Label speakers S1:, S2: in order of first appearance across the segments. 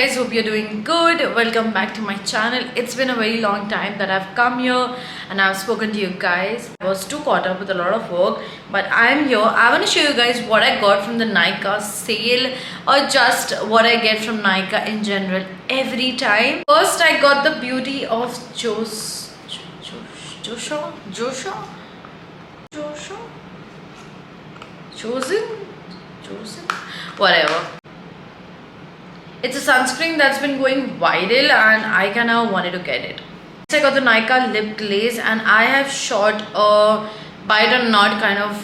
S1: guys, hope you're doing good. Welcome back to my channel. It's been a very long time that I've come here and I've spoken to you guys. I was too caught up with a lot of work, but I'm here. I want to show you guys what I got from the Nykaa sale or just what I get from Nykaa in general every time. First, I got the beauty of Chosen, whatever. It's a sunscreen that's been going viral and I kind of wanted to get it. I got the Nykaa lip glaze and I have shot a bite or not kind of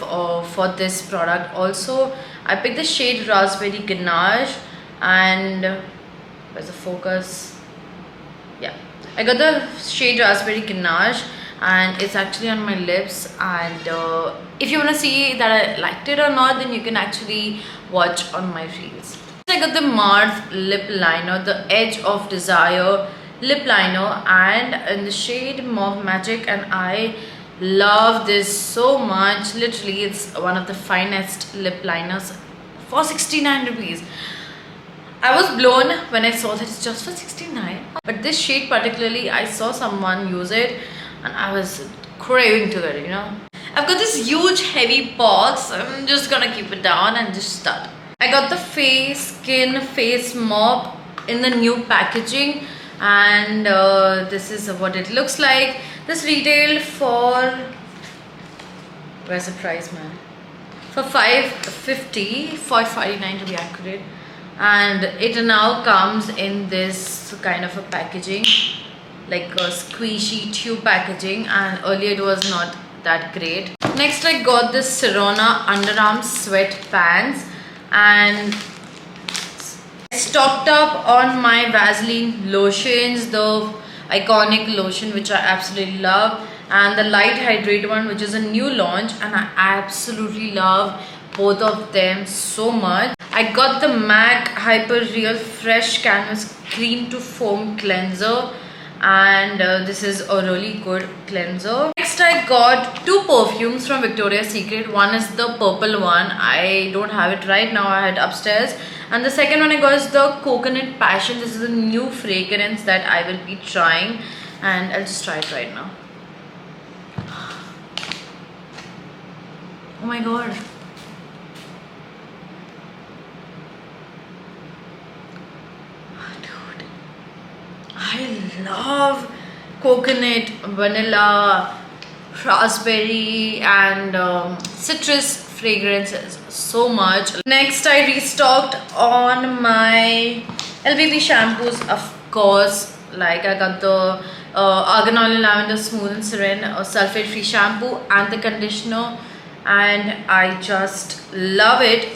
S1: for this product. Also, I picked the shade Raspberry Ganache and where's the focus? Yeah, I got the shade Raspberry Ganache and it's actually on my lips, and if you want to see that I liked it or not, then you can actually watch on my reels. I got the Mars lip liner, the Edge of Desire lip liner, and in the shade Mauve Magic, and I love this so much. Literally, it's one of the finest lip liners for 69 rupees. I was blown when I saw that it's just for 69, but this shade particularly, I saw someone use it and I was craving to it, you know. I've got this huge heavy box. I'm just gonna keep it down and just start. I got the Skin face mop in the new packaging, and this is what it looks like. This retailed for, where's the price, man? For $5.50, $5.49 to be accurate, and it now comes in this kind of a packaging, like a squishy tube packaging, and earlier it was not that great. Next, I got this Sirona underarm sweatpants, and stocked up on my Vaseline lotions, the iconic lotion which I absolutely love, and the light hydrate one which is a new launch, and I absolutely love both of them so much. I got the MAC Hyper Real Fresh Canvas Cream to Foam Cleanser, and this is a really good cleanser. Next, I got two perfumes from Victoria's Secret. One is the purple one. I don't have it right now, I had upstairs. And the second one I got is the Coconut Passion. This is a new fragrance that I will be trying, and I'll just try it right now. Oh my god. Dude, I love coconut, vanilla, raspberry and citrus fragrances so much. Next, I restocked on my LVP shampoos, of course. Like, I got the Argan Oil and Lavender Smooth and Serene sulfate free shampoo and the conditioner, and I just love it.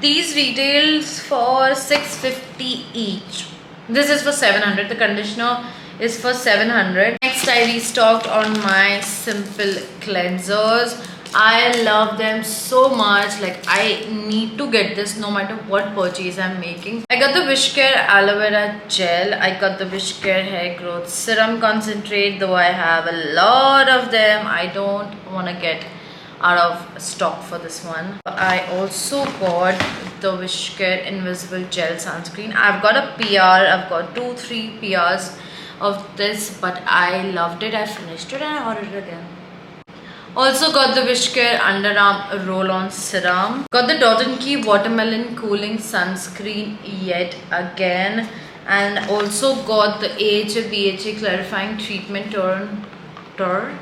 S1: These retails for $6.50 each. This is for 700. The conditioner is for 700. Next, I restocked on my simple cleansers. I love them so much. Like, I need to get this no matter what purchase I'm making. I got the Wishcare Aloe Vera Gel. I got the Wishcare Hair Growth Serum Concentrate, though I have a lot of them. I don't want to get out of stock for this one. I also got the Wishcare Invisible Gel Sunscreen. I've got a PR. I've got 2-3 PRs of this, but I loved it. I finished it and I ordered it again. Also got the Wishcare Underarm Roll-On Serum. Got the Dot & Key Watermelon Cooling Sunscreen yet again. And also got the AHA BHA Clarifying Treatment Toner.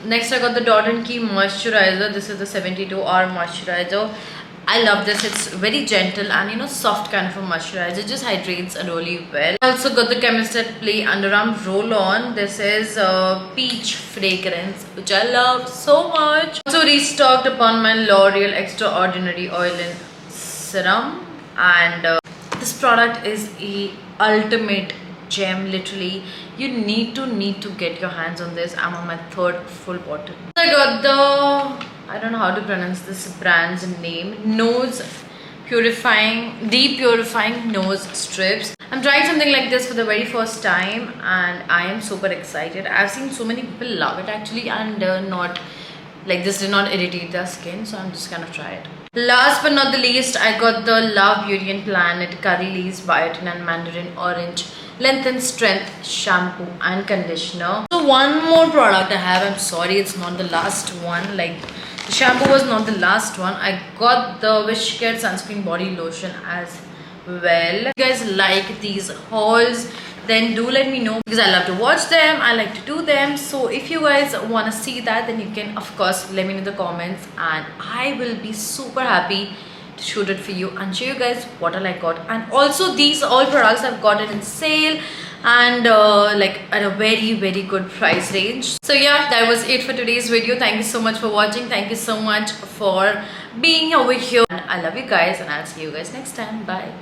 S1: Next, I got the Dot & Key Moisturizer. This is the 72-hour moisturizer. I love this. It's very gentle and, you know, soft kind of a moisturizer. It just hydrates really well. I also got the Chemist at Play Underarm Roll-On. This is a peach fragrance, which I love so much. Also restocked upon my L'Oreal Extraordinary Oil and Serum. And this product is a ultimate gem. Literally, you need to get your hands on this. I'm on my third full bottle. I got the, I don't know how to pronounce this brand's name, Nose Purifying, Depurifying Nose Strips. I'm trying something like this for the very first time and I am super excited. I've seen so many people love it actually, and not like this did not irritate their skin, so I'm just gonna try it. Last but not the least, I got the Love Beauty and Planet Curry Leaves Biotin and Mandarin Orange Length and Strength Shampoo and Conditioner. So one more product I have. I'm sorry, it's not the last one. Like the shampoo was not the last one. I got the Wishcare Sunscreen Body Lotion as well. If you guys like these hauls, then do let me know, because I love to watch them, I like to do them. So if you guys want to see that, then you can of course let me know in the comments, and I will be super happy to shoot it for you and show you guys what all I got. And also these all products I've got it in sale and like at a very good price range. So yeah, that was it for today's video. Thank you so much for watching. Thank you so much for being over here, and I love you guys, and I'll see you guys next time. Bye.